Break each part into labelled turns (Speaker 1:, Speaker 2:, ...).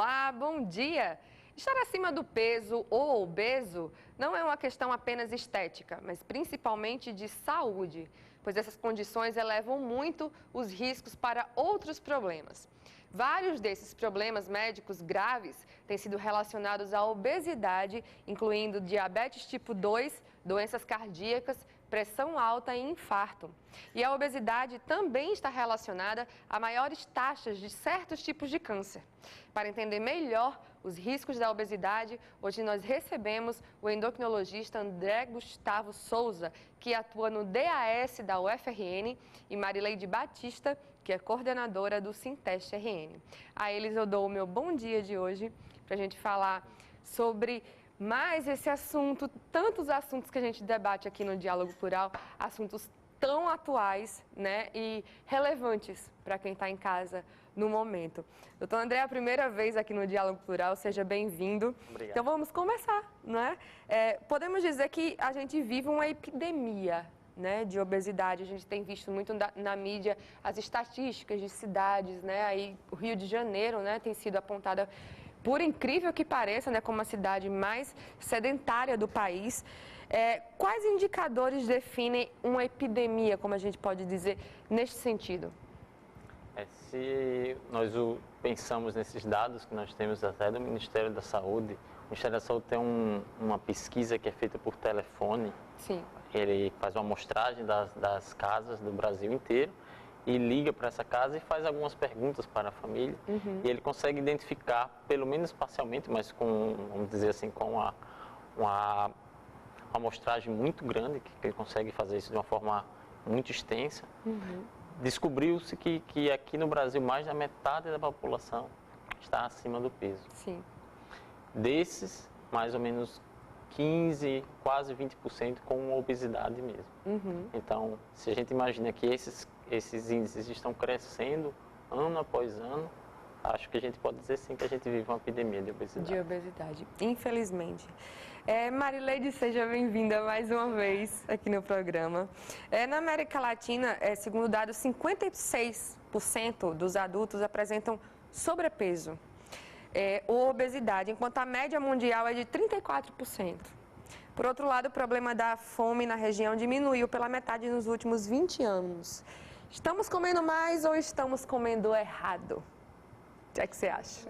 Speaker 1: Olá, bom dia! Estar acima do peso ou obeso não é uma questão apenas estética, mas principalmente de saúde, pois essas condições elevam muito os riscos para outros problemas. Vários desses problemas médicos graves têm sido relacionados à obesidade, incluindo diabetes tipo 2, doenças cardíacas, pressão alta e infarto. E a obesidade também está relacionada a maiores taxas de certos tipos de câncer. Para entender melhor os riscos da obesidade, hoje nós recebemos o endocrinologista André Gustavo Souza, que atua no DAS da UFRN, e Marileide Batista, que é coordenadora do Sinteste RN. A eles eu dou o meu bom dia de hoje para a gente falar sobre mais esse assunto, tantos assuntos que a gente debate aqui no Diálogo Plural, assuntos tão atuais, né, e relevantes para quem está em casa no momento. Doutor André, é a primeira vez aqui no Diálogo Plural, seja bem-vindo.
Speaker 2: Obrigado.
Speaker 1: Então vamos começar, não é? Podemos dizer que a gente vive uma epidemia, né, de obesidade. A gente tem visto muito na mídia as estatísticas de cidades, né, aí o Rio de Janeiro, né, tem sido apontada, por incrível que pareça, né, como a cidade mais sedentária do país. Quais indicadores definem uma epidemia, como a gente pode dizer, neste sentido?
Speaker 2: Se nós pensamos nesses dados que nós temos até do Ministério da Saúde, o Ministério da Saúde tem uma pesquisa que é feita por telefone.
Speaker 1: Sim.
Speaker 2: Ele faz uma amostragem das casas do Brasil inteiro e liga para essa casa e faz algumas perguntas para a família.
Speaker 1: Uhum.
Speaker 2: E ele consegue identificar, pelo menos parcialmente, mas com, vamos dizer assim, com uma amostragem muito grande, que ele consegue fazer isso de uma forma muito extensa.
Speaker 1: Uhum.
Speaker 2: Descobriu-se que aqui no Brasil mais da metade da população está acima do peso.
Speaker 1: Sim.
Speaker 2: Desses, mais ou menos 15, quase 20% com obesidade mesmo.
Speaker 1: Uhum.
Speaker 2: Então, se a gente imagina que esses índices estão crescendo ano após ano, acho que a gente pode dizer sim que a gente vive uma epidemia de obesidade.
Speaker 1: De obesidade, infelizmente. Marileide, seja bem-vinda mais uma vez aqui no programa. Na América Latina, segundo dados, 56% dos adultos apresentam sobrepeso ou obesidade, enquanto a média mundial é de 34%. Por outro lado, o problema da fome na região diminuiu pela metade nos últimos 20 anos. Estamos comendo mais ou estamos comendo errado? O que é que você acha?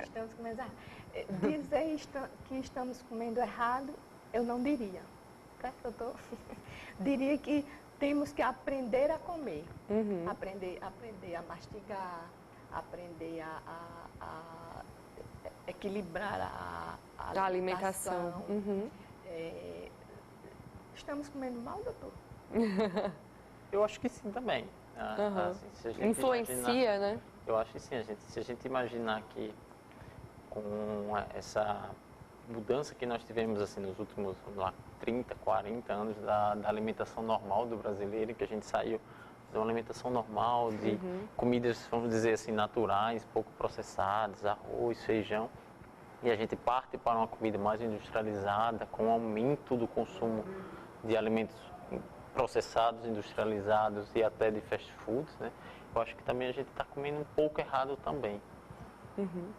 Speaker 3: Estamos comendo errado. Dizer que estamos comendo errado, eu não diria. Certo, doutor? Diria que temos que aprender a comer.
Speaker 1: Uhum.
Speaker 3: Aprender a mastigar, aprender a equilibrar a
Speaker 1: alimentação. Uhum.
Speaker 3: Estamos comendo mal, doutor?
Speaker 2: Eu acho que sim também.
Speaker 1: Uhum.
Speaker 2: Assim, se a gente
Speaker 1: influencia, né?
Speaker 2: Eu acho que sim. Se a gente imaginar que com essa mudança que nós tivemos assim, nos últimos 30, 40 anos da alimentação normal do brasileiro, que a gente saiu de uma alimentação normal, de comidas, vamos dizer assim, naturais, pouco processadas, arroz, feijão, e a gente parte para uma comida mais industrializada, com aumento do consumo de alimentos processados, industrializados e até de fast foods, né? Eu acho que também a gente está comendo um pouco errado também.
Speaker 1: Uhum.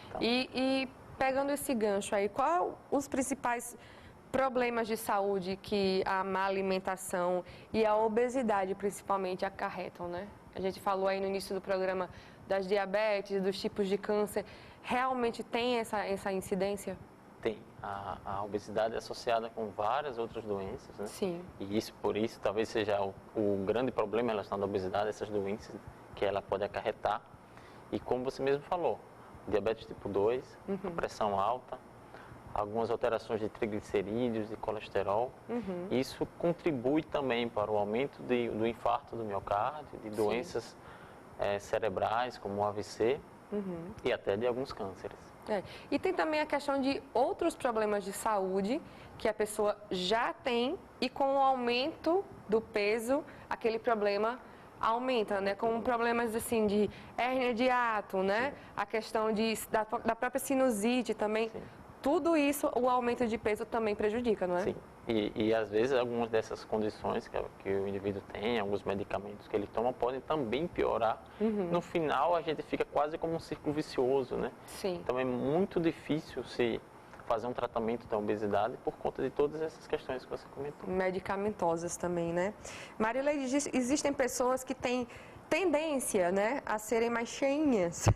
Speaker 2: Então,
Speaker 1: E pegando esse gancho aí, qual os principais problemas de saúde que a má alimentação e a obesidade principalmente acarretam, né? A gente falou aí no início do programa das diabetes, dos tipos de câncer. Realmente tem essa incidência?
Speaker 2: Tem. A obesidade é associada com várias outras doenças, né?
Speaker 1: Sim.
Speaker 2: E por isso, talvez seja o grande problema relacionado à obesidade, essas doenças que ela pode acarretar. E como você mesmo falou, diabetes tipo 2, pressão alta, algumas alterações de triglicerídeos, de colesterol. Isso contribui também para o aumento do infarto do miocárdio, de doenças cerebrais, como o AVC, e até de alguns cânceres.
Speaker 1: E tem também a questão de outros problemas de saúde que a pessoa já tem e com o aumento do peso, aquele problema aumenta, né? Com problemas assim de hérnia de hiato, né? Sim. A questão da própria sinusite também.
Speaker 2: Sim.
Speaker 1: Tudo isso, o aumento de peso também prejudica, não é?
Speaker 2: Sim, E às vezes algumas dessas condições que o indivíduo tem, alguns medicamentos que ele toma, podem também piorar. No final, a gente fica quase como um círculo vicioso, né?
Speaker 1: Sim.
Speaker 2: Então é muito difícil se fazer um tratamento da obesidade por conta de todas essas questões que você comentou.
Speaker 1: Medicamentosas também, né? Marileide, existem pessoas que têm tendência, né, a serem mais cheinhas.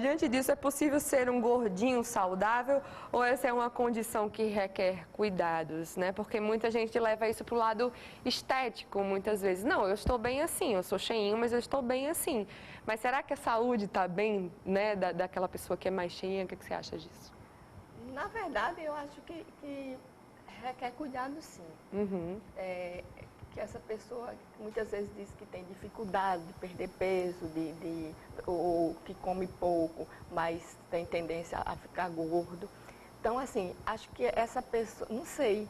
Speaker 1: Diante disso, é possível ser um gordinho saudável ou essa é uma condição que requer cuidados, né? Porque muita gente leva isso para o lado estético, muitas vezes. Não, eu estou bem assim, eu sou cheinho, mas eu estou bem assim. Mas será que a saúde está bem, né, daquela pessoa que é mais cheinha? O que você acha disso?
Speaker 3: Na verdade, eu acho que requer cuidado, sim. Que essa pessoa muitas vezes diz que tem dificuldade de perder peso, ou que come pouco, mas tem tendência a ficar gordo. Então, assim, acho que essa pessoa, não sei,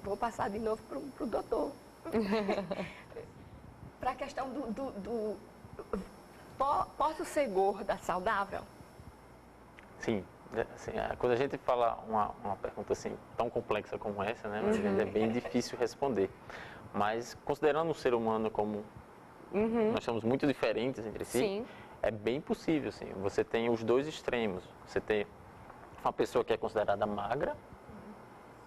Speaker 3: vou passar de novo para o doutor. Para a questão posso ser gorda saudável?
Speaker 2: Sim. Assim, quando a gente fala uma pergunta assim, tão complexa como essa, né, é bem difícil responder. Mas considerando o ser humano como nós somos muito diferentes entre si,
Speaker 1: Sim.
Speaker 2: é bem possível. Assim, você tem os dois extremos. Você tem uma pessoa que é considerada magra,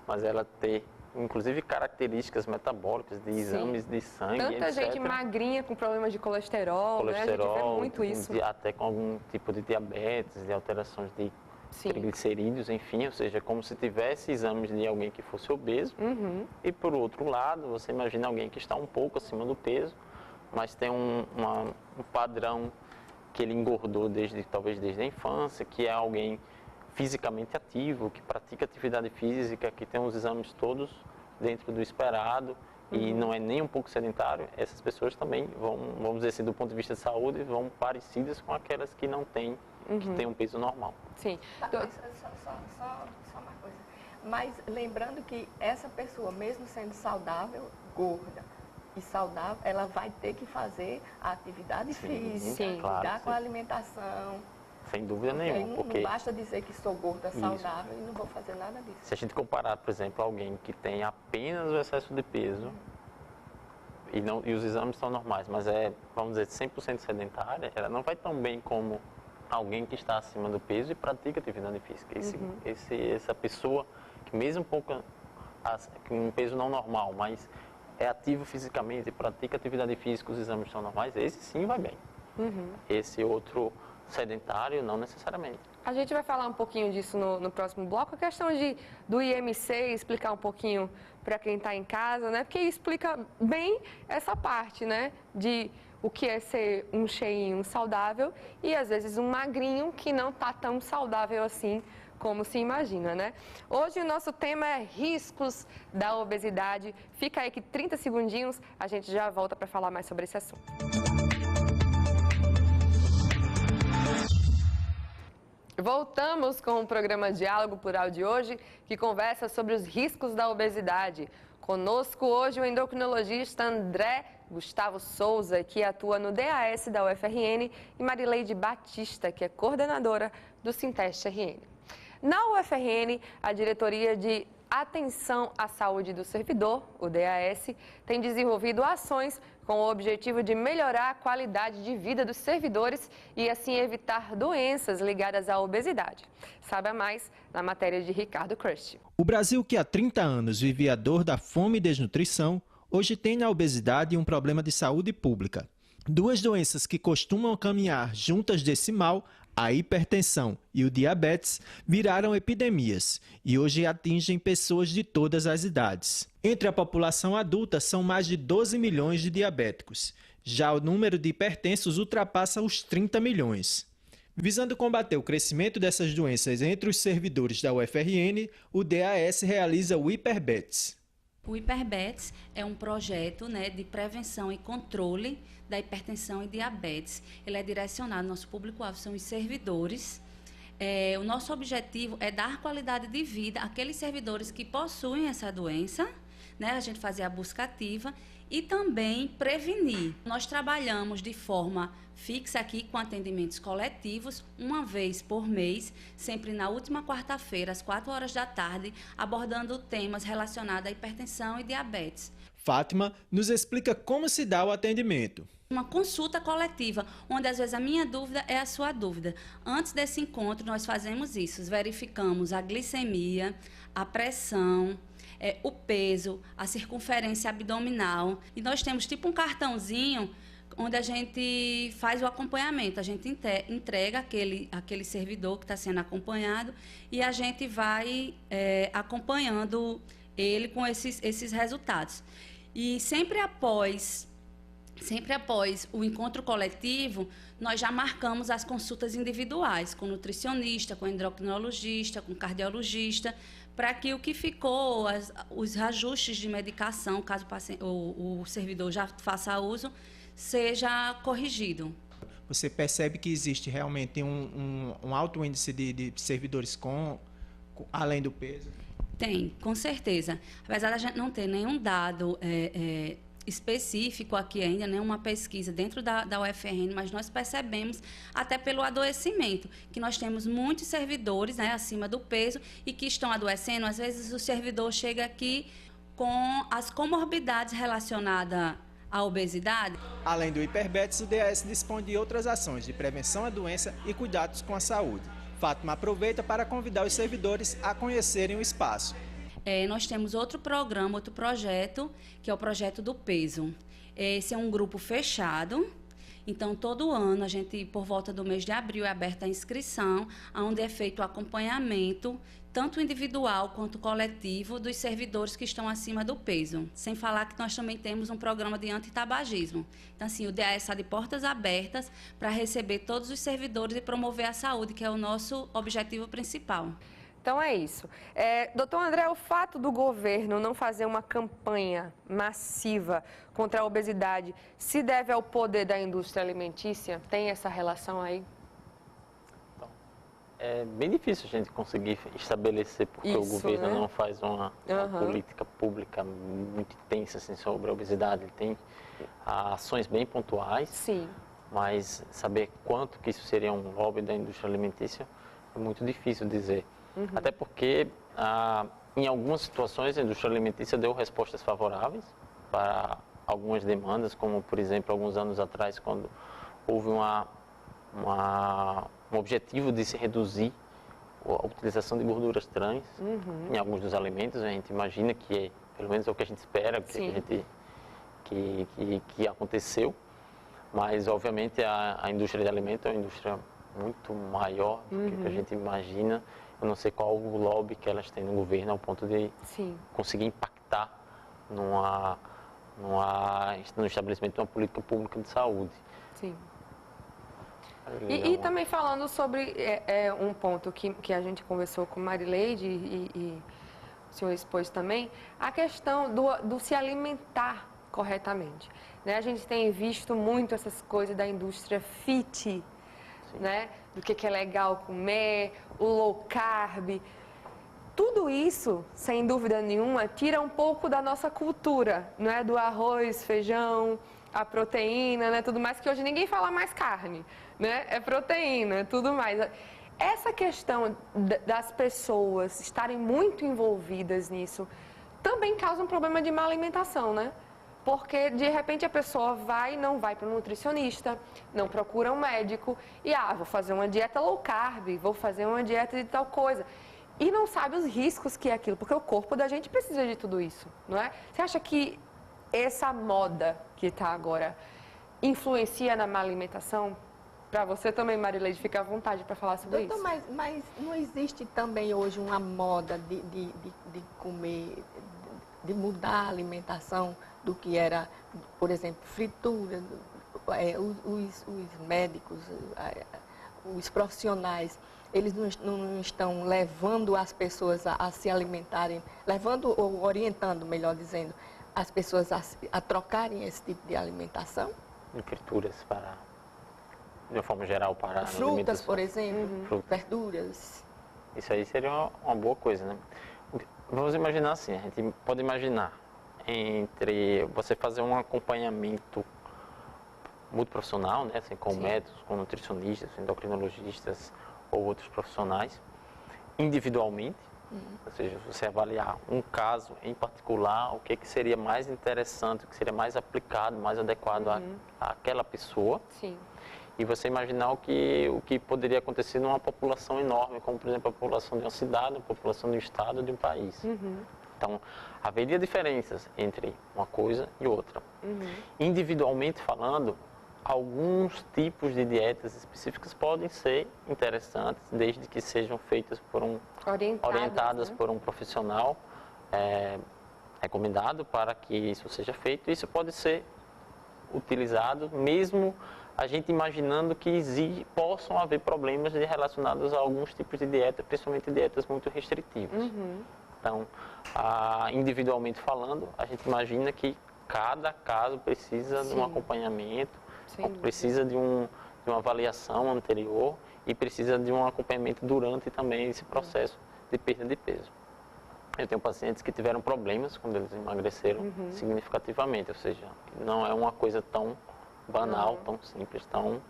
Speaker 2: mas ela tem inclusive características metabólicas de exames de sangue,
Speaker 1: Tanta
Speaker 2: etc.
Speaker 1: gente magrinha com problemas de colesterol, né? A gente vê muito isso.
Speaker 2: Até com algum tipo de diabetes, de alterações de triglicerídeos, enfim, ou seja, como se tivesse exames de alguém que fosse obeso. E por outro lado, você imagina alguém que está um pouco acima do peso, mas tem um padrão que ele engordou talvez desde a infância, que é alguém fisicamente ativo, que pratica atividade física, que tem os exames todos dentro do esperado e não é nem um pouco sedentário. Essas pessoas também vamos dizer assim, do ponto de vista de saúde, vão parecidas com aquelas que não têm, que têm um peso normal.
Speaker 1: Sim.
Speaker 3: Só uma coisa. Mas lembrando que essa pessoa, mesmo sendo saudável, gorda e saudável, ela vai ter que fazer a atividade física, cuidar com a alimentação.
Speaker 2: Sem dúvida nenhuma.
Speaker 3: Porque não basta dizer que sou gorda saudável e não vou fazer nada disso.
Speaker 2: Se a gente comparar, por exemplo, alguém que tem apenas o excesso de peso e os exames são normais, mas vamos dizer, 100% sedentária, ela não vai tão bem como alguém que está acima do peso e pratica atividade física. Essa pessoa que mesmo com um peso não normal, mas é ativo fisicamente e pratica atividade física, os exames são normais, esse sim vai bem. Esse outro sedentário, não necessariamente.
Speaker 1: A gente vai falar um pouquinho disso no próximo bloco, a questão do IMC, explicar um pouquinho para quem está em casa, né? Porque explica bem essa parte, né? De o que é ser um cheinho saudável e, às vezes, um magrinho que não está tão saudável assim como se imagina, né? Hoje o nosso tema é riscos da obesidade. Fica aí que 30 segundinhos, a gente já volta para falar mais sobre esse assunto. Voltamos com o programa Diálogo Plural de hoje, que conversa sobre os riscos da obesidade. Conosco hoje o endocrinologista André Gustavo Souza, que atua no DAS da UFRN, e Marileide Batista, que é coordenadora do Sinteste RN. Na UFRN, a Diretoria de Atenção à Saúde do Servidor, o DAS, tem desenvolvido ações com o objetivo de melhorar a qualidade de vida dos servidores e assim evitar doenças ligadas à obesidade. Saiba mais na matéria de Ricardo Crust.
Speaker 4: O Brasil, que há 30 anos vivia a dor da fome e desnutrição, hoje tem na obesidade um problema de saúde pública. Duas doenças que costumam caminhar juntas desse mal, a hipertensão e o diabetes, viraram epidemias e hoje atingem pessoas de todas as idades. Entre a população adulta, são mais de 12 milhões de diabéticos. Já o número de hipertensos ultrapassa os 30 milhões. Visando combater o crescimento dessas doenças entre os servidores da UFRN, o DAS realiza o HiperBETS.
Speaker 5: O HiperBETS é um projeto, de prevenção e controle da hipertensão e diabetes. Ele é direcionado, nosso público-alvo são os servidores. O nosso objetivo é dar qualidade de vida àqueles servidores que possuem essa doença, né? A gente fazer a busca ativa e também prevenir. Nós trabalhamos de forma fixa aqui com atendimentos coletivos, uma vez por mês, sempre na última quarta-feira, às 4 horas da tarde, abordando temas relacionados à hipertensão e diabetes.
Speaker 4: Fátima nos explica como se dá o atendimento.
Speaker 5: Uma consulta coletiva, onde às vezes a minha dúvida é a sua dúvida. Antes desse encontro, nós fazemos isso, verificamos a glicemia, a pressão, o peso, a circunferência abdominal. E nós temos tipo um cartãozinho onde a gente faz o acompanhamento. A gente entrega aquele servidor que está sendo acompanhado e a gente vai acompanhando ele com esses resultados. E sempre após o encontro coletivo, nós já marcamos as consultas individuais com nutricionista, com endocrinologista, com cardiologista, para que o que ficou, os ajustes de medicação, caso o servidor já faça uso, seja corrigido.
Speaker 4: Você percebe que existe realmente um alto índice de servidores além do peso?
Speaker 5: Tem, com certeza. Apesar da gente não ter nenhum dado específico aqui ainda, nenhuma pesquisa dentro da UFRN, mas nós percebemos, até pelo adoecimento, que nós temos muitos servidores, né, acima do peso e que estão adoecendo. Às vezes o servidor chega aqui com as comorbidades relacionadas à obesidade.
Speaker 4: Além do hiperbetes, o DAS dispõe de outras ações de prevenção à doença e cuidados com a saúde. Fátima aproveita para convidar os servidores a conhecerem o espaço.
Speaker 5: Nós temos outro programa, outro projeto, que é o projeto do peso. Esse é um grupo fechado, então todo ano, a gente, por volta do mês de abril, é aberta a inscrição, onde é feito o acompanhamento, tanto individual quanto coletivo, dos servidores que estão acima do peso. Sem falar que nós também temos um programa de antitabagismo. Então, assim, o DAS está de portas abertas para receber todos os servidores e promover a saúde, que é o nosso objetivo principal.
Speaker 1: Então é isso. Doutor André, o fato do governo não fazer uma campanha massiva contra a obesidade se deve ao poder da indústria alimentícia? Tem essa relação aí?
Speaker 2: Então, é bem difícil a gente conseguir estabelecer, porque
Speaker 1: isso,
Speaker 2: o governo, né, não faz uma política pública muito intensa assim, sobre a obesidade. Ele tem ações bem pontuais,
Speaker 1: sim,
Speaker 2: mas saber quanto que isso seria um lobby da indústria alimentícia é muito difícil dizer. Até porque, em algumas situações, a indústria alimentícia deu respostas favoráveis para algumas demandas, como, por exemplo, alguns anos atrás, quando houve um objetivo de se reduzir a utilização de gorduras trans em alguns dos alimentos. A gente imagina que, pelo menos é o que a gente espera, que aconteceu. Mas, obviamente, a indústria de alimentos é uma indústria muito maior do que a gente imagina. Eu não sei qual o lobby que elas têm no governo ao ponto de conseguir impactar no estabelecimento de uma política pública de saúde.
Speaker 1: Sim. E também falando sobre um ponto que a gente conversou com Marileide e o senhor expôs também, a questão do se alimentar corretamente. Né? A gente tem visto muito essas coisas da indústria fit, né? Do que é legal comer, o low carb. Tudo isso, sem dúvida nenhuma, tira um pouco da nossa cultura, né? Do arroz, feijão, a proteína, né? Tudo mais, que hoje ninguém fala mais carne, né? É proteína, tudo mais. Essa questão das pessoas estarem muito envolvidas nisso também causa um problema de má alimentação, né? Porque, de repente, a pessoa não vai para um nutricionista, não procura um médico e, vou fazer uma dieta low carb, vou fazer uma dieta de tal coisa. E não sabe os riscos que é aquilo, porque o corpo da gente precisa de tudo isso, não é? Você acha que essa moda que está agora influencia na má alimentação? Para você também, Marileide, fica à vontade para falar sobre isso.
Speaker 3: Mas não existe também hoje uma moda de comer, de mudar a alimentação do que era, por exemplo, fritura? Os médicos, os profissionais, eles não estão levando as pessoas a se alimentarem, levando ou orientando, melhor dizendo, as pessoas a trocarem esse tipo de alimentação?
Speaker 2: Frituras de uma forma geral, para
Speaker 3: frutas, por exemplo, verduras.
Speaker 2: Isso aí seria uma boa coisa, né? Vamos imaginar assim, a gente pode imaginar entre você fazer um acompanhamento multiprofissional, né, assim, com médicos, com nutricionistas, endocrinologistas ou outros profissionais, individualmente, ou seja, você avaliar um caso em particular, o que seria mais interessante, o que seria mais aplicado, mais adequado àquela pessoa.
Speaker 1: Sim.
Speaker 2: E você imaginar o que poderia acontecer numa população enorme, como, por exemplo, a população de uma cidade, a população de um estado, de um país. Então, haveria diferenças entre uma coisa e outra. Individualmente falando, alguns tipos de dietas específicas podem ser interessantes, desde que sejam feitas por orientadas, né, por um profissional recomendado para que isso seja feito. Isso pode ser utilizado mesmo a gente imaginando que possam haver problemas relacionados a alguns tipos de dieta, principalmente dietas muito restritivas. Então, individualmente falando, a gente imagina que cada caso precisa de um acompanhamento, precisa de uma avaliação anterior e precisa de um acompanhamento durante também esse processo de perda de peso. Eu tenho pacientes que tiveram problemas quando eles emagreceram significativamente, ou seja, não é uma coisa tão banal, tão simples, tão...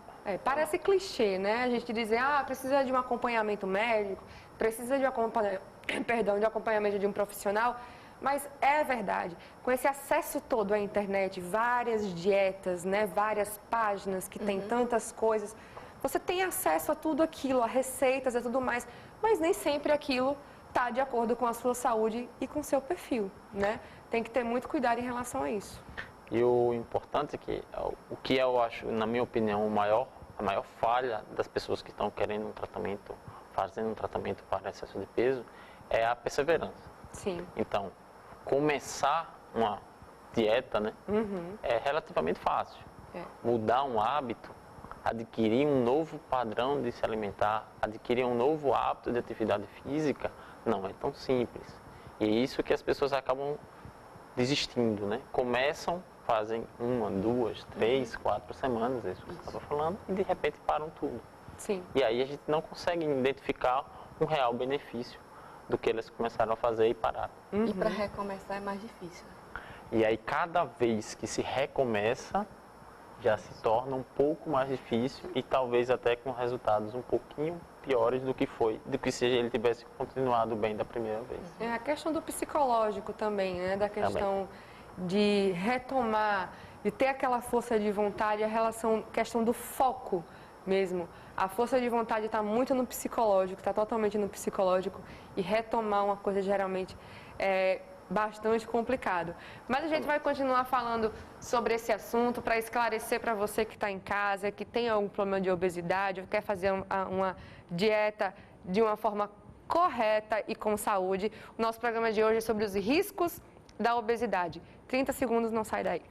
Speaker 1: Parece clichê, né? A gente dizer, precisa de um acompanhamento médico, precisa de de acompanhamento de um profissional, mas é verdade. Com esse acesso todo à internet, várias dietas, né? Várias páginas que tem tantas coisas, você tem acesso a tudo aquilo, a receitas e tudo mais, mas nem sempre aquilo está de acordo com a sua saúde e com o seu perfil, né? Tem que ter muito cuidado em relação a isso.
Speaker 2: E o importante é que, o que eu acho, na minha opinião, a maior falha das pessoas que estão querendo um tratamento, fazendo um tratamento para excesso de peso, é a perseverança.
Speaker 1: Sim.
Speaker 2: Então, começar uma dieta, né, é relativamente fácil. Mudar um hábito, adquirir um novo padrão de se alimentar, adquirir um novo hábito de atividade física, não é tão simples. E é isso que as pessoas acabam desistindo, né? Começam, fazem 1, 2, 3, 4 semanas, isso que você estava falando, e de repente param tudo.
Speaker 1: Sim.
Speaker 2: E aí a gente não consegue identificar um real benefício do que eles começaram a fazer e pararam.
Speaker 3: E para recomeçar é mais difícil.
Speaker 2: E aí cada vez que se recomeça, já se torna um pouco mais difícil e talvez até com resultados um pouquinho piores do que se ele tivesse continuado bem da primeira vez.
Speaker 1: É a questão do psicológico também, né? Da questão de retomar, de ter aquela força de vontade, questão do foco mesmo. A força de vontade está muito no psicológico, está totalmente no psicológico, e retomar uma coisa geralmente é bastante complicado. Mas a gente vai continuar falando sobre esse assunto para esclarecer para você que está em casa, que tem algum problema de obesidade, ou quer fazer uma dieta de uma forma correta e com saúde. O nosso programa de hoje é sobre os riscos da obesidade. 30 segundos, não sai daí.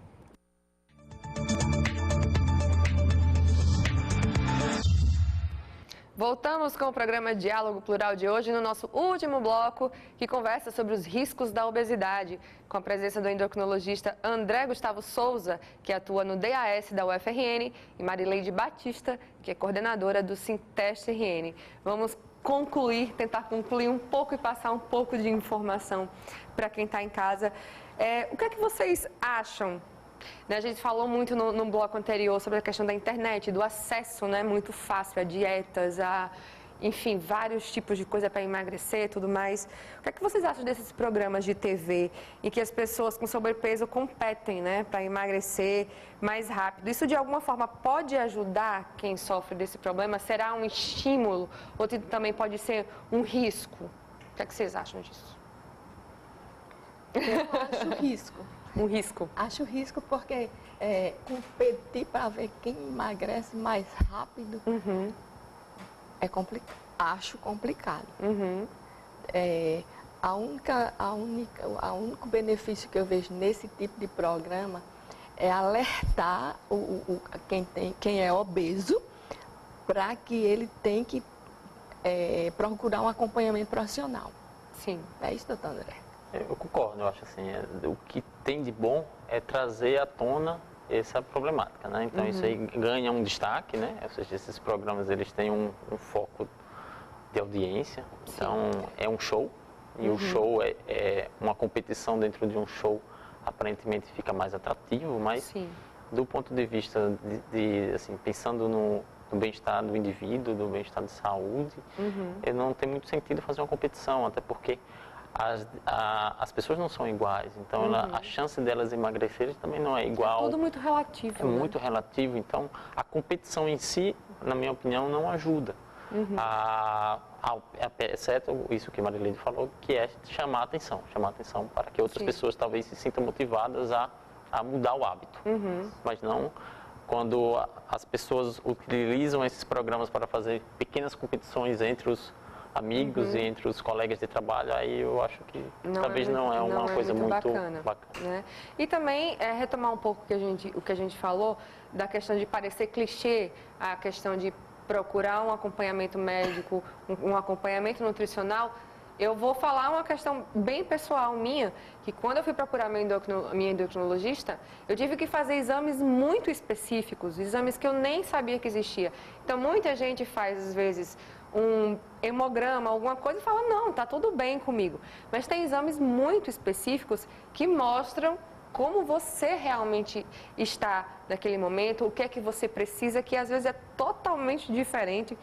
Speaker 1: Voltamos com o programa Diálogo Plural de hoje, no nosso último bloco, que conversa sobre os riscos da obesidade, com a presença do endocrinologista André Gustavo Souza, que atua no DAS da UFRN, e Marileide Batista, que é coordenadora do Sinteste RN. Vamos tentar concluir um pouco e passar um pouco de informação para quem está em casa. O que é que vocês acham? A gente falou muito no bloco anterior sobre a questão da internet, do acesso, né, muito fácil a dietas, enfim, vários tipos de coisa para emagrecer e tudo mais. O que é que vocês acham desses programas de TV em que as pessoas com sobrepeso competem, né, para emagrecer mais rápido? Isso de alguma forma pode ajudar quem sofre desse problema? Será um estímulo ou também pode ser um risco? O que é que vocês acham disso?
Speaker 3: Eu acho risco.
Speaker 1: Um risco?
Speaker 3: Acho risco porque competir para ver quem emagrece mais rápido é complicado. Acho complicado. O único benefício que eu vejo nesse tipo de programa é alertar quem é obeso para que ele tem que procurar um acompanhamento profissional.
Speaker 1: Sim.
Speaker 3: É isso, doutor André?
Speaker 2: Eu concordo, eu acho assim, o que tem de bom é trazer à tona essa problemática, né? Então isso aí ganha um destaque, né? Ou seja, esses programas eles têm um foco de audiência, então é um show, e o show é uma competição dentro de um show aparentemente fica mais atrativo, mas
Speaker 1: Sim.
Speaker 2: do ponto de vista assim, pensando no bem-estar do indivíduo, do bem-estar de saúde, não tem muito sentido fazer uma competição, até porque as pessoas não são iguais, então a chance delas emagrecerem também não é igual.
Speaker 1: É tudo muito relativo.
Speaker 2: É muito relativo, então a competição em si, na minha opinião, não ajuda. Exceto isso que a Marileide falou, que é chamar atenção para que outras pessoas talvez se sintam motivadas a mudar o hábito. Mas não quando as pessoas utilizam esses programas para fazer pequenas competições entre os amigos e entre os colegas de trabalho, aí eu acho que talvez não é uma coisa muito bacana.
Speaker 1: Né? E também retomar um pouco o que a gente falou da questão de parecer clichê, a questão de procurar um acompanhamento médico, um acompanhamento nutricional. Eu vou falar uma questão bem pessoal minha, que quando eu fui procurar minha endocrinologista, eu tive que fazer exames muito específicos, exames que eu nem sabia que existia. Então, muita gente faz, às vezes, um hemograma, alguma coisa, e fala, não, tá tudo bem comigo. Mas tem exames muito específicos que mostram como você realmente está naquele momento, o que é que você precisa, que às vezes é totalmente diferente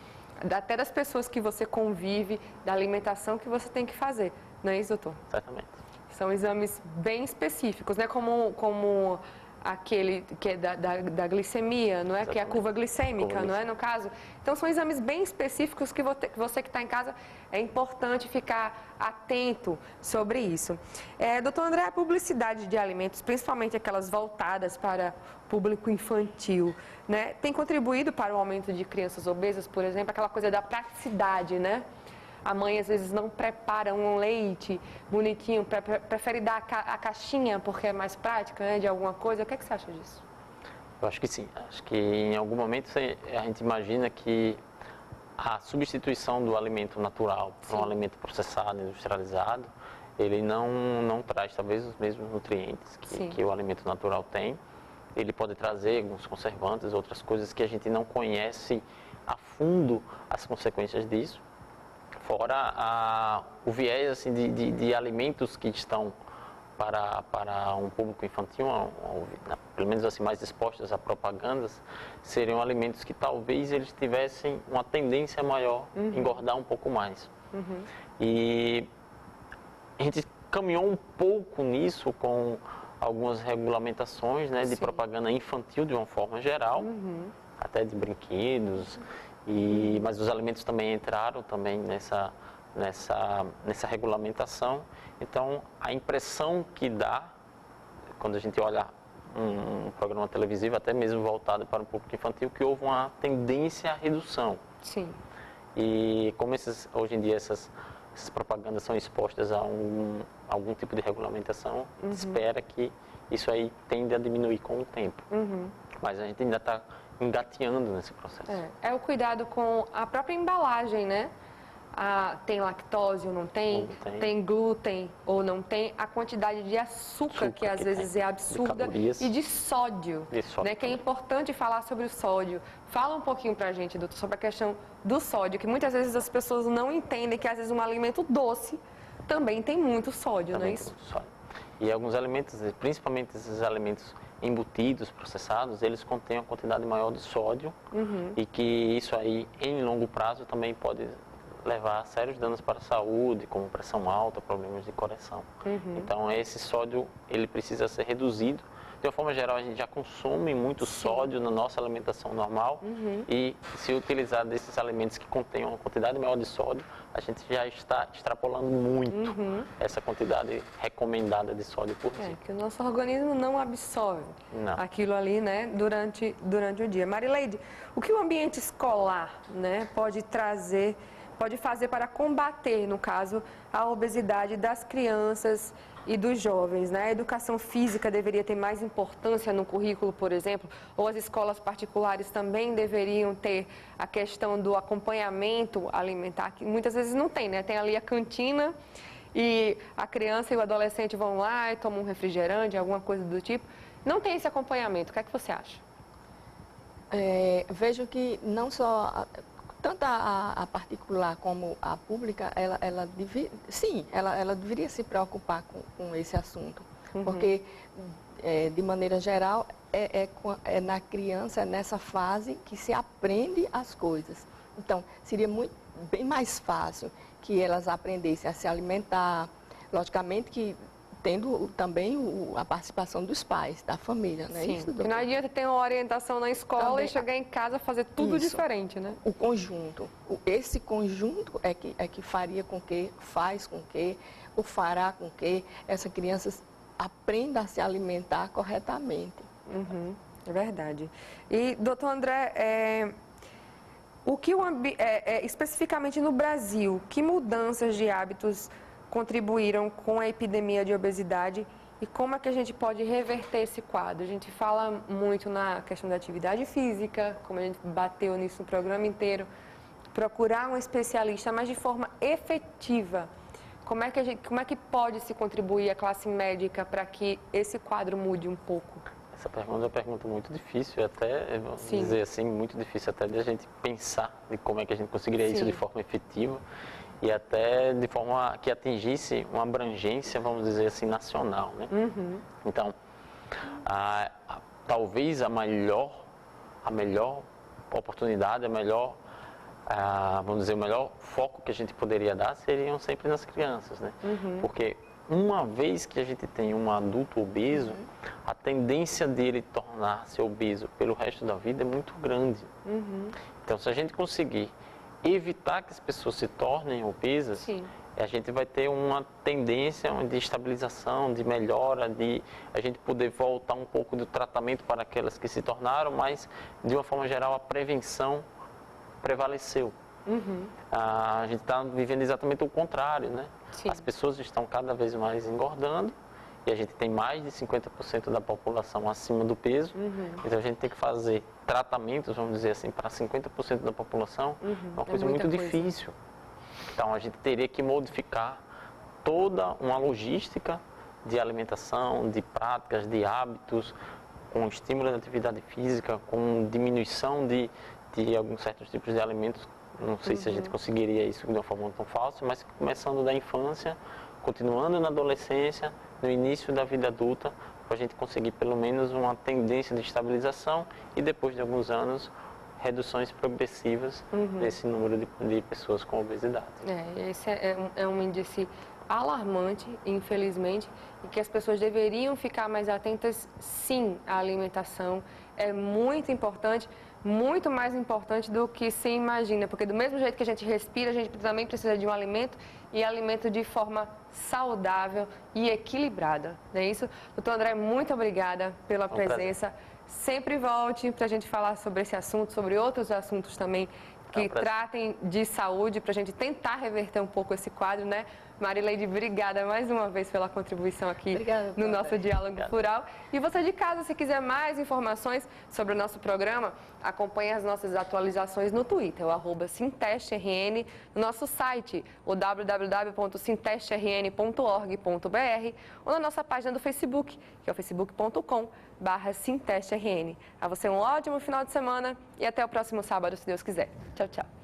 Speaker 1: até das pessoas que você convive, da alimentação que você tem que fazer. Não é isso, doutor?
Speaker 2: Exatamente.
Speaker 1: São exames bem específicos, né? Como aquele que é da glicemia, não é?
Speaker 2: Exatamente.
Speaker 1: Que é a curva glicêmica, não é? No caso. Então, são exames bem específicos que você que está em casa, é importante ficar atento sobre isso. Doutor André, a publicidade de alimentos, principalmente aquelas voltadas para público infantil, né? Tem contribuído para o aumento de crianças obesas, por exemplo, aquela coisa da praticidade, né? A mãe, às vezes, não prepara um leite bonitinho, prefere dar a caixinha porque é mais prática, né, de alguma coisa. O que é que você acha disso?
Speaker 2: Eu acho que sim. Acho que em algum momento a gente imagina que a substituição do alimento natural por um alimento processado, industrializado, ele não traz talvez os mesmos nutrientes que o alimento natural tem. Ele pode trazer alguns conservantes, outras coisas que a gente não conhece a fundo as consequências disso. Fora o viés assim, de alimentos que estão para um público infantil, pelo menos assim, mais expostos a propagandas, seriam alimentos que talvez eles tivessem uma tendência maior a engordar um pouco mais. E a gente caminhou um pouco nisso com algumas regulamentações, né, de propaganda infantil de uma forma geral, até de brinquedos. Mas os alimentos também entraram também nessa regulamentação. Então, a impressão que dá, quando a gente olha um programa televisivo, até mesmo voltado para o público infantil, que houve uma tendência à redução.
Speaker 1: Sim.
Speaker 2: E como hoje em dia essas propagandas são expostas a algum tipo de regulamentação, espera que isso aí tende a diminuir com o tempo. Mas a gente ainda está engateando nesse processo.
Speaker 1: É o cuidado com a própria embalagem, né? Tem lactose ou não tem? Tem glúten ou não tem? A quantidade de açúcar que às vezes é absurda, e de sódio, né? Que é importante falar sobre o sódio. Fala um pouquinho pra gente, doutor, sobre a questão do sódio, que muitas vezes as pessoas não entendem que às vezes um alimento doce também tem muito sódio, não é isso?
Speaker 2: E alguns alimentos, principalmente esses alimentos embutidos, processados, eles contêm uma quantidade maior de sódio e que isso aí, em longo prazo, também pode levar a sérios danos para a saúde, como pressão alta, problemas de coração. Então, esse sódio, ele precisa ser reduzido. De uma forma geral, a gente já consome muito sódio na nossa alimentação normal e se utilizar desses alimentos que contêm uma quantidade maior de sódio, a gente já está extrapolando muito essa quantidade recomendada de sódio por dia.
Speaker 1: Que o nosso organismo não absorve aquilo ali, né, durante o dia. Marileide, o que o ambiente escolar, né, pode fazer para combater, no caso, a obesidade das crianças e dos jovens, né? A educação física deveria ter mais importância no currículo, por exemplo, ou as escolas particulares também deveriam ter a questão do acompanhamento alimentar, que muitas vezes não tem, né? Tem ali a cantina e a criança e o adolescente vão lá e tomam um refrigerante, alguma coisa do tipo. Não tem esse acompanhamento. O que é que você acha?
Speaker 3: Vejo que não só... Tanto a particular como a pública, ela deveria se preocupar com esse assunto. Porque, de maneira geral, é na criança, nessa fase, que se aprende as coisas. Então, seria bem mais fácil que elas aprendessem a se alimentar, logicamente que tendo também a participação dos pais, da família, né?
Speaker 1: Sim,
Speaker 3: Isso,
Speaker 1: porque não adianta ter uma orientação na escola
Speaker 3: também,
Speaker 1: e chegar em casa fazer tudo
Speaker 3: isso,
Speaker 1: diferente, né?
Speaker 3: O conjunto. Esse conjunto é que faria com que, faz com que, ou fará com que essa criança aprenda a se alimentar corretamente.
Speaker 1: É verdade. E, doutor André, o que especificamente no Brasil, que mudanças de hábitos contribuíram com a epidemia de obesidade e como é que a gente pode reverter esse quadro? A gente fala muito na questão da atividade física, como a gente bateu nisso no programa inteiro, procurar um especialista, mas de forma efetiva. Como é que pode se contribuir a classe médica para que esse quadro mude um pouco?
Speaker 2: Essa pergunta é uma pergunta muito difícil, até, vamos dizer assim, muito difícil até de a gente pensar de como é que a gente conseguiria isso de forma efetiva e até de forma que atingisse uma abrangência, vamos dizer assim, nacional, né? Então, talvez a melhor oportunidade, vamos dizer, o melhor foco que a gente poderia dar seriam sempre nas crianças, né? Porque uma vez que a gente tem um adulto obeso, a tendência dele tornar-se obeso pelo resto da vida é muito grande. Então, se a gente conseguir evitar que as pessoas se tornem obesas, a gente vai ter uma tendência de estabilização, de melhora, de a gente poder voltar um pouco do tratamento para aquelas que se tornaram, mas, de uma forma geral, a prevenção prevaleceu. A gente está vivendo exatamente o contrário, né? As pessoas estão cada vez mais engordando e a gente tem mais de 50% da população acima do peso. Então a gente tem que fazer tratamentos, vamos dizer assim, para 50% da população, uma coisa muito difícil. Então a gente teria que modificar toda uma logística de alimentação, de práticas, de hábitos, com estímulo da atividade física, com diminuição de alguns certos tipos de alimentos. Não sei se a gente conseguiria isso de uma forma tão fácil, mas começando da infância, continuando na adolescência, no início da vida adulta, para a gente conseguir pelo menos uma tendência de estabilização e depois de alguns anos, reduções progressivas desse número de pessoas com obesidade.
Speaker 1: Esse é um índice alarmante, infelizmente, e que as pessoas deveriam ficar mais atentas, sim, à alimentação. É muito importante, muito mais importante do que se imagina, porque do mesmo jeito que a gente respira, a gente também precisa de um alimento, e alimento de forma saudável e equilibrada, não é isso? Doutor André, muito obrigada pela presença. Sempre volte para a gente falar sobre esse assunto, sobre outros assuntos também que tratem de saúde, para a gente tentar reverter um pouco esse quadro, né? Marileide, obrigada mais uma vez pela contribuição aqui no nosso Diálogo Plural. E você de casa, se quiser mais informações sobre o nosso programa, acompanhe as nossas atualizações no Twitter, o @SintesteRN, no nosso site, o www.sintestrn.org.br, ou na nossa página do Facebook, que é o facebook.com/SintesteRN. A você um ótimo final de semana e até o próximo sábado, se Deus quiser. Tchau, tchau.